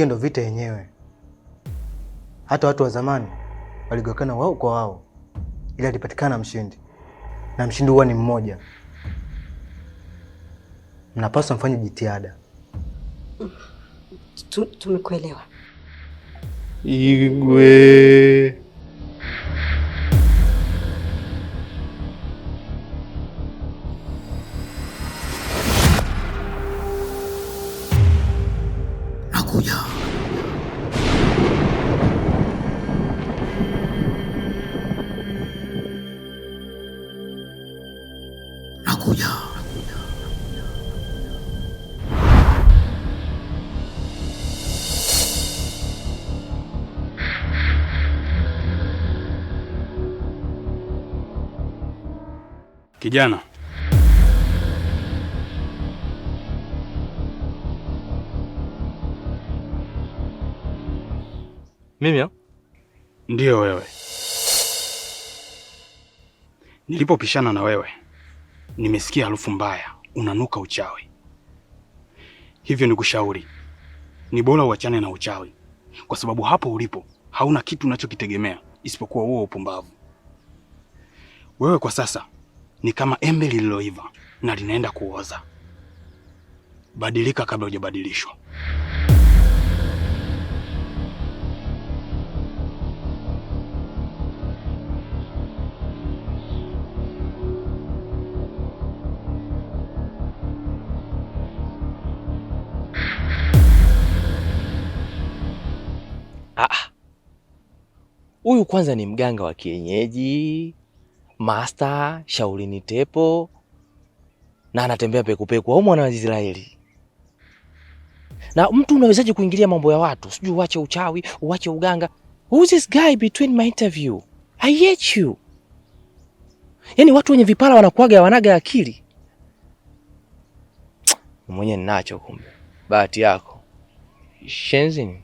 Hiyo ndio vita yenyewe. Hata watu wa zamani waligokana wao kwa wao, ili alipatikana mshindi, na mshindi huwa ni mmoja. Mnapaswa mfanye jitihada. Tumekuelewa. Igwe. Nakuja. Nakuja. Kijana, mimi? Ndiyo wewe. Nilipopishana na wewe, nimesikia harufu mbaya, unanuka uchawi. Hivyo nikushauri, ni bora uachane na uchawi, kwa sababu hapo ulipo hauna kitu unachokitegemea isipokuwa huo upumbavu. Wewe kwa sasa ni kama embe lililoiva na linaenda kuoza. Badilika kabla hujabadilishwa. Huyu kwanza ni mganga wa kienyeji, master, shaulini tepo, na anatembea pekupeku au mwana wa Israeli. Na mtu unawezaje kuingilia mambo ya watu? Sijui uache uchawi, uache uganga. Who's this guy between my interview? I hate you. Yaani watu wenye vipara wanakuaga wanaga akili. Mwenye ninacho kumbe. Bahati yako. Shenzini.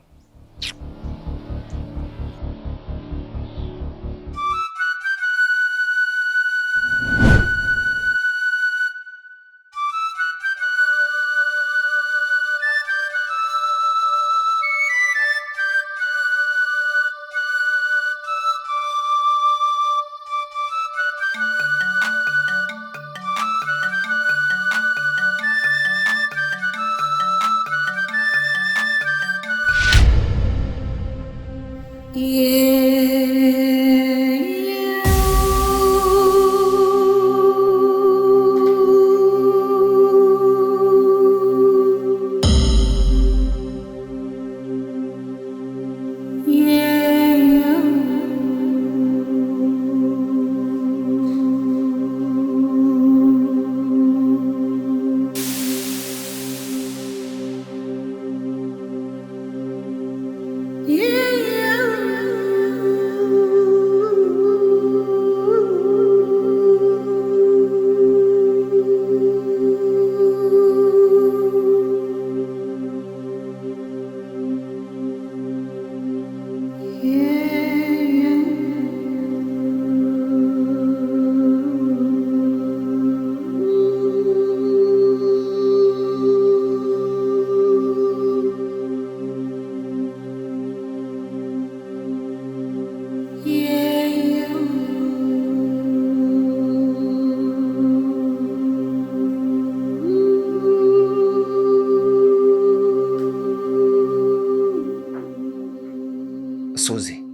Suzi,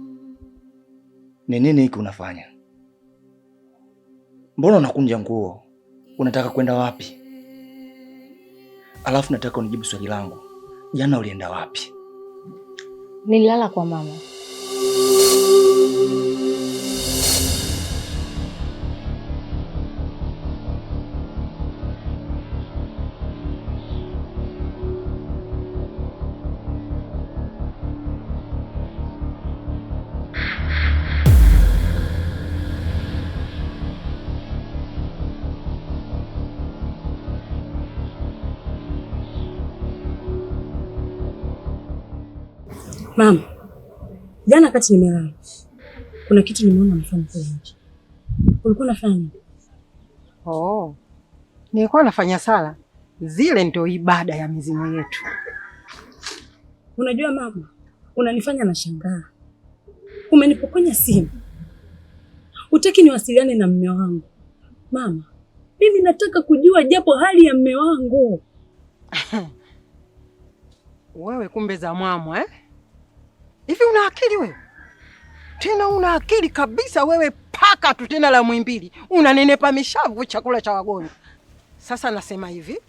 ni nini hiki unafanya? Mbona unakunja nguo? Unataka kwenda wapi? Alafu nataka unijibu swali langu. Jana ulienda wapi? Nililala kwa mama. Mama, jana kati nimelala, kuna kitu nimeona unafanya kule nje. Ulikuwa unafanya nini? Oh, nilikuwa nafanya sala. Zile ndio ibada ya mizimu yetu. Unajua mama, unanifanya na shangaa. Umenipokonya simu. Hutaki niwasiliane na mume wangu. Mama, mimi nataka kujua japo hali ya mume wangu. Wewe kumbe za mwamwa Hivi una akili wewe? Tena una akili kabisa wewe, paka tu tena la Muhimbili. Unanenepa mishavu chakula cha wagonjwa. Sasa nasema hivi,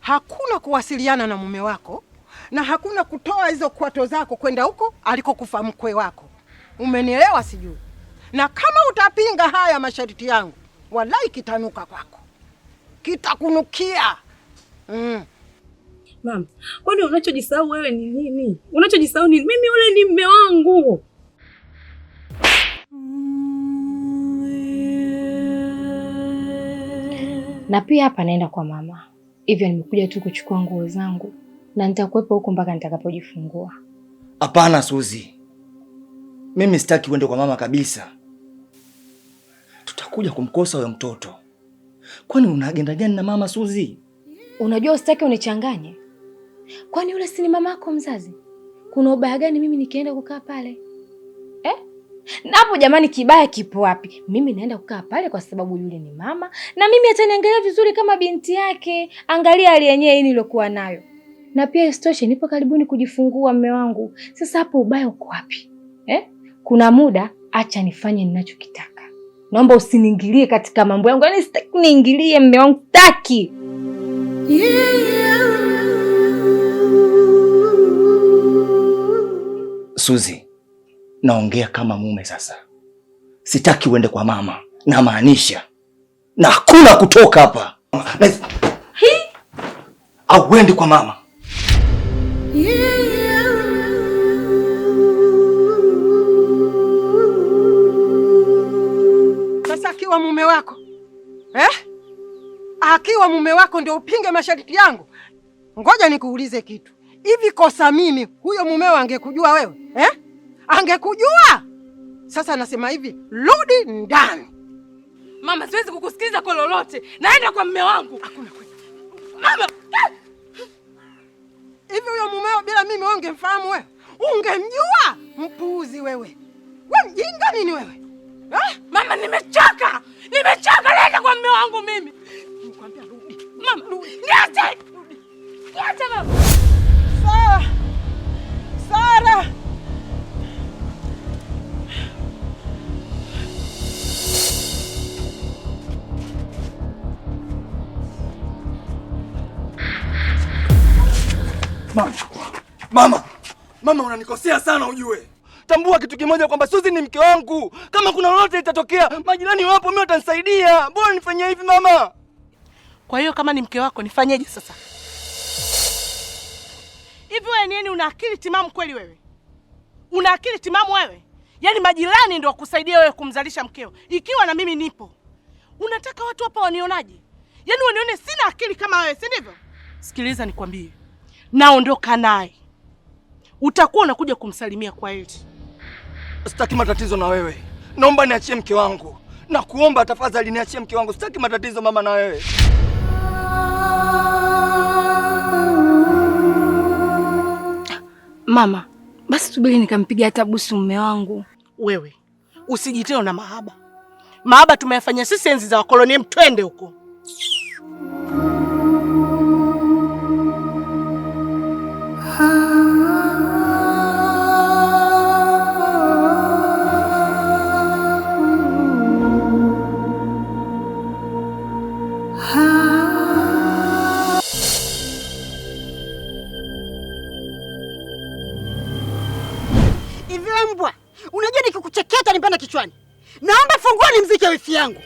hakuna kuwasiliana na mume wako na hakuna kutoa hizo kwato zako kwenda huko alikokufa mkwe wako. Umenielewa sijui? Na kama utapinga haya masharti yangu, wallahi kitanuka kwako. Kitakunukia. Mama, kwani unachojisahau wewe ni nini? Unachojisahau ni mimi, yule ni mume wangu. Na pia hapa naenda kwa mama. Hivyo nimekuja tu kuchukua nguo zangu na nitakuwepo huko mpaka nitakapojifungua. Hapana Suzi. Mimi sitaki uende kwa mama kabisa. Tutakuja kumkosa huyo mtoto. Kwani una agenda gani na mama Suzi? Unajua usitaki unichanganye. Kwani yule si ni mama yako mzazi? Kuna ubaya gani mimi nikienda kukaa pale? Napo jamani, kibaya kipo wapi? Mimi naenda kukaa pale kwa sababu yule ni mama na mimi ataniangalia vizuri kama binti yake. Angalia hali yenyewe hii nilokuwa nayo. Na pia isitoshe nipo karibuni kujifungua mume wangu. Sasa hapo ubaya uko wapi? Kuna muda acha nifanye ninachokitaka. Naomba usiniingilie katika mambo yangu. Yaani sitaki niingilie mume wangu, sitaki. Suzi, naongea kama mume sasa. Sitaki uende kwa mama. Na maanisha. Na hakuna kutoka hapa. Au uende kwa mama. Sasa akiwa mume wako akiwa mume wako ndio upinge masharti yangu? Ngoja nikuulize kitu. Hivi kosa mimi huyo mumeo angekujua wewe? Angekujua? Sasa nasema hivi, rudi ndani. Mama, siwezi kukusikiliza kwa lolote. Naenda kwa mume wangu. Hakuna kwenda. Mama, hivi huyo mumeo bila mimi wewe ungemfahamu wewe? Ungemjua? Mpuuzi wewe. Wewe mjinga nini wewe? Mama, nimechoka. Naenda kwa mume wangu mimi. Nikwambia rudi. Mama, niache. Niache mama. Sara. Mama, unanikosea sana ujue. Tambua kitu kimoja kwamba Suzi ni mke wangu. Kama kuna lolote litatokea, majirani wapo, mimi watanisaidia. Mbona nifanyia hivi mama? Kwa hiyo kama ni mke wako nifanyeje sasa? Hivi wewe nini, una akili timamu kweli wewe? Una akili timamu wewe? Yaani majirani ndio wakusaidia wewe kumzalisha mkeo ikiwa na mimi nipo. Unataka watu hapa wanionaje? Yaani wanione sina akili kama wewe, si ndivyo? Sikiliza nikwambie. Naondoka naye. Utakuwa unakuja kumsalimia kwa heri. Sitaki matatizo na wewe. Naomba niachie mke wangu. Na kuomba tafadhali niachie mke wangu. Sitaki matatizo mama na wewe. Mama, basi subiri nikampigia hata busu mume wangu. Wewe usijiteo na mahaba. Mahaba tumeyafanya sisi enzi za wakoloni, twende huko. Hivi mbwa, unajua nikikucheketa nipanda kichwani. Naomba funguo nimzike wifi yangu.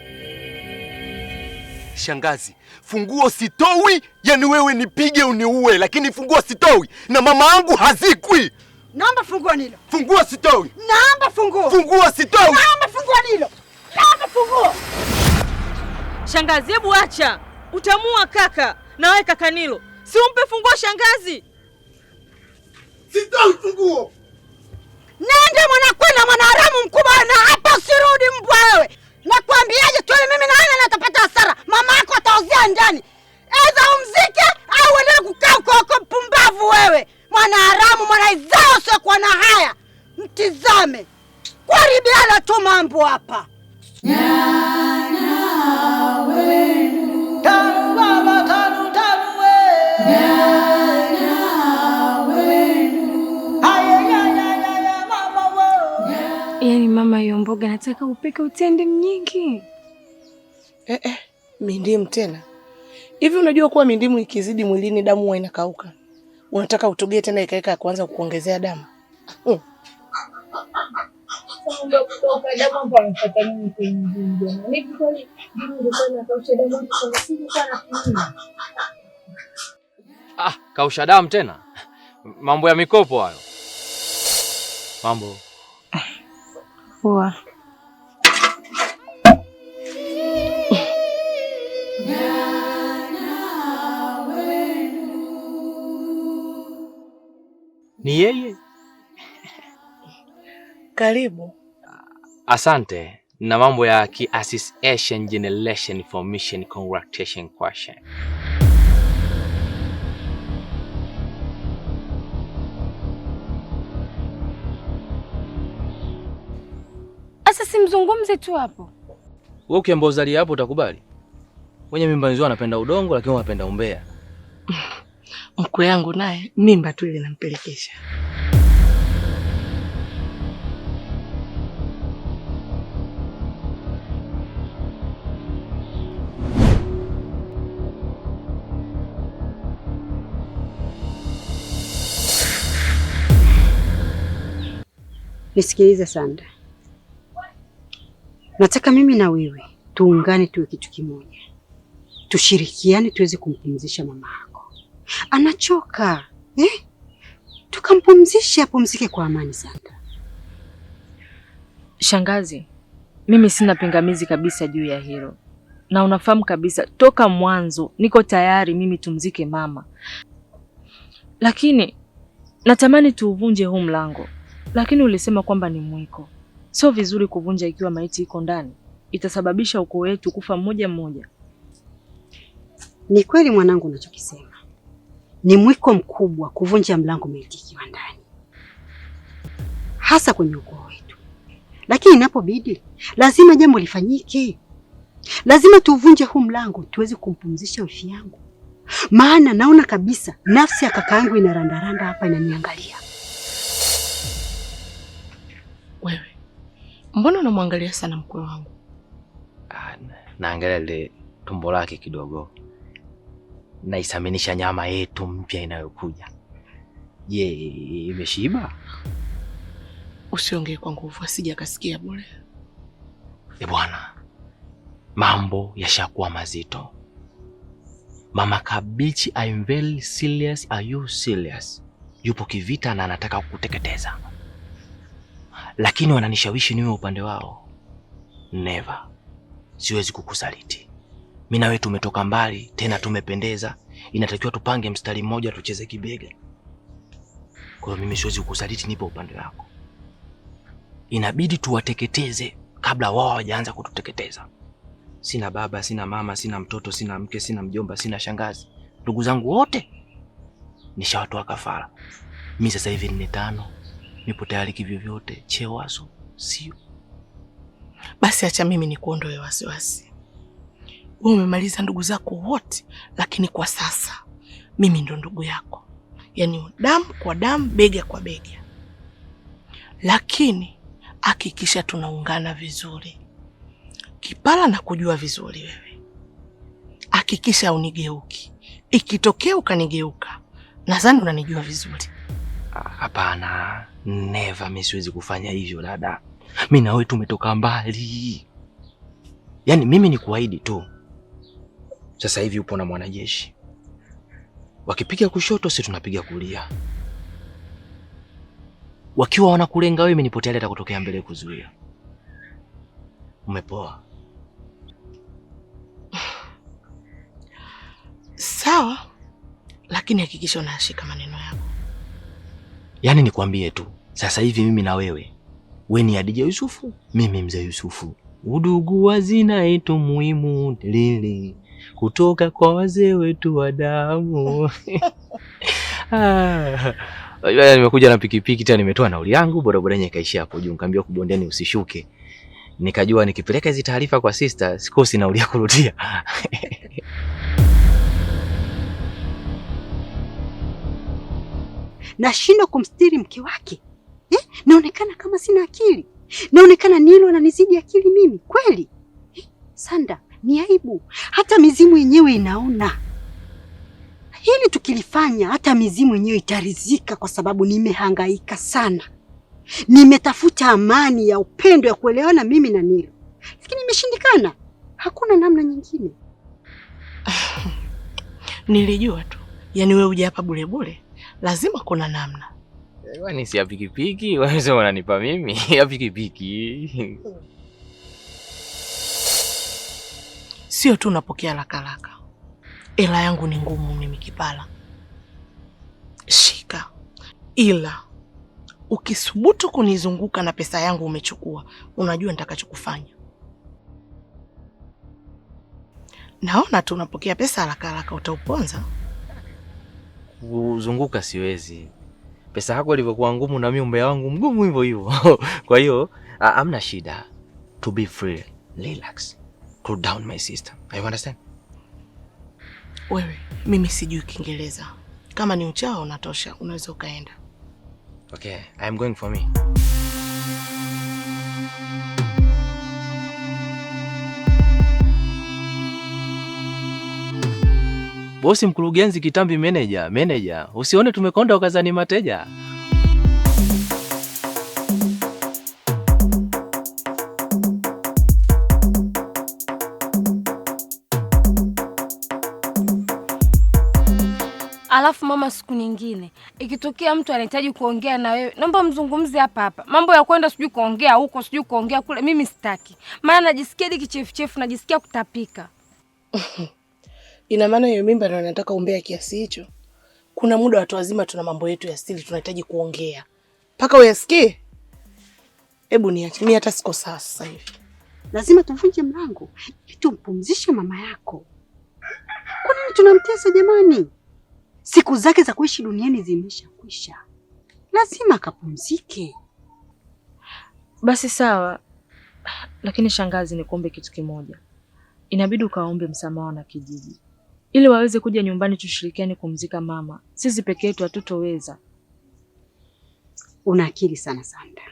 Shangazi, funguo sitoi, yani wewe nipige uniue, lakini funguo sitoi na mama yangu hazikwi. Naomba funguo nilo. Funguo sitoi. Naomba funguo. Funguo sitoi. Naomba funguo nilo. Naomba funguo. Shangazi, hebu acha. Utamua kaka. Na wewe kaka Nilo. Si umpe funguo shangazi. Sitoi funguo. Nende mwanakwenda mwanaharamu mkubwa na hapa usirudi mbwa wewe. Nakwambiaje tu mimi na wewe natapata hasara. Mama yako ataozea ndani. Aidha umzike au uendelee kukaa huko pumbavu wewe. Mwana haramu, mwana izao, usiokuwa na haya. Mtizame kuharibiana tu mambo hapa. Nyanya wenu tamu baba, tamu we. Nyanya wenu haye nyanya mama wo. Yaani mama, hiyo mboga nataka upeke utende mnyingi. Mindimu tena. Hivi unajua kuwa mindimu ikizidi mwilini damu huwa inakauka? Unataka utogee tena ikaeka ya kuanza kukuongezea damu? Kausha damu tena? Mambo ya mikopo hayo. Mambo. Poa. Ni yeye? Karibu. Asante. Na mambo ya association generation information congratulation question. Asa simzungumze tu hapo. Wewe ukiamba uzalia hapo utakubali? Wenye mimba nzio anapenda udongo lakini wanapenda umbea. Mkwe yangu naye mimba tu ile nampelekesha. Nisikilize Sanda. Nataka mimi na wewe tuungane tuwe kitu kimoja. Tushirikiane tuweze kumpumzisha mama yako. Anachoka. Tukampumzishe apumzike kwa amani Sanda. Shangazi, mimi sina pingamizi kabisa juu ya hilo. Na unafahamu kabisa toka mwanzo niko tayari mimi tumzike mama. Lakini natamani tuuvunje huu mlango. Lakini ulisema kwamba ni mwiko. Sio vizuri kuvunja ikiwa maiti iko ndani. Itasababisha ukoo wetu kufa mmoja mmoja. Ni kweli mwanangu unachokisema. Ni mwiko mkubwa kuvunja mlango maiti ikiwa ndani. Hasa kwenye ukoo wetu. Lakini inapobidi lazima jambo lifanyike. Lazima tuvunje huu mlango tuweze kumpumzisha wifi yangu. Maana naona kabisa nafsi ya kakaangu inarandaranda hapa inaniangalia. Wewe, mbona unamwangalia sana mkwe wangu? Naangalia ile tumbo lake kidogo. Naisaminisha nyama yetu mpya inayokuja. Je, imeshiba? Usiongee kwa nguvu asije akasikia bure. Bwana, mambo yashakuwa mazito. Mama Kabichi, I'm very serious. Are you serious? Yupo kivita na anataka kukuteketeza. Lakini wananishawishi niwe upande wao. Never. Siwezi kukusaliti. Mimi na wewe tumetoka mbali, tena tumependeza. Inatakiwa tupange mstari mmoja tucheze kibega. Kwa hiyo mimi siwezi kukusaliti, nipo upande wako. Inabidi tuwateketeze kabla wao hawajaanza kututeketeza. Sina baba, sina mama, sina mtoto, sina mke, sina mjomba, sina shangazi. Ndugu zangu wote nishawatoa kafara. Mimi sasa hivi ni 5. Nipo tayari kivyo vyote, chewazo, sio. Basi acha mimi nikuondoe wasiwasi. Wewe umemaliza ndugu zako wote, lakini kwa sasa mimi ndo ndugu yako. Yaani damu kwa damu, bega kwa bega. Lakini hakikisha tunaungana vizuri. Kipala na kujua vizuri wewe. Hakikisha unigeuki. Ikitokea ukanigeuka, nadhani unanijua vizuri. Hapana, never, mimi siwezi kufanya hivyo dada. Mimi na wewe tumetoka mbali. Yaani mimi ni kuahidi tu. Sasa hivi upo na mwanajeshi. Wakipiga kushoto sisi tunapiga kulia. Wakiwa wanakulenga wewe, mimi nipo tayari hata kutokea mbele kuzuia. Umepoa. Sawa. Lakini hakikisha unashika maneno yako. Yaani nikwambie tu, sasa hivi mimi na wewe ni Hadija Yusufu, mimi mzee Yusufu. Udugu hazina yetu muhimu lili kutoka kwa wazee wetu wa damu. Nimekuja na pikipiki tena, nimetoa nauli yangu, bodaboda yenyewe kaishia hapo juu, nikamwambia kubondeni usishuke. Nikajua nikipeleka hizi taarifa kwa sister sikosi nauli ya kurudia. Nashindwa kumstiri mke wake. Naonekana kama sina akili. Naonekana Nilo ananizidi akili mimi kweli. Sanda, ni aibu. Hata mizimu yenyewe inaona. Hili tukilifanya hata mizimu yenyewe itaridhika, kwa sababu nimehangaika sana. Nimetafuta amani ya upendo ya kuelewana mimi na Nilo, lakini imeshindikana. Hakuna namna nyingine. Nilijua tu. Yaani wewe uje hapa bure bure. Lazima kuna namna. Wani si ya pikipiki, wanasema wananipa mimi ya pikipiki. Sio tu napokea haraka. Ila yangu ni ngumu mimi Kipala. Shika. Ila ukisubutu kunizunguka na pesa yangu umechukua, unajua nitakachokufanya. Naona tu unapokea pesa haraka utauponza. Kuzunguka siwezi. Pesa yako ilivyokuwa ngumu na mimi mbaya wangu mgumu hivyo hivyo. Kwa hiyo hamna shida. To be free, relax. Cool down my sister. I understand? Wewe, mimi sijui Kiingereza. Kama ni uchao unatosha, unaweza ukaenda. Okay, I am going for me. Bosi mkurugenzi kitambi manager. Usione tumekonda ukazani mateja. Alafu mama, siku nyingine ikitokea mtu anahitaji kuongea na wewe, naomba mzungumzie hapa. Mambo ya kwenda sijui kuongea huko, sijui kuongea kule, mimi sitaki. Maana najisikia kichefuchefu, najisikia kutapika. Ina maana hiyo mimba ndio nataka umbea kiasi hicho? Kuna muda watu wazima tuna mambo yetu ya siri tunahitaji kuongea. Paka uyasikie? Hebu niache, mimi hata siko sawa sasa hivi. Lazima tuvunje mlango ili tumpumzishe mama yako. Kwa nini tunamtesa jamani? Siku zake za kuishi duniani zimeshakwisha. Lazima akapumzike. Basi sawa. Lakini shangazi, nikuombe kitu kimoja. Inabidi ukaombe msamaha na kijiji, ili waweze kuja nyumbani tushirikiane kumzika mama. Sisi peke yetu hatutoweza. Una akili sana Sanda.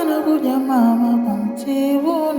nakuja mama kumtibu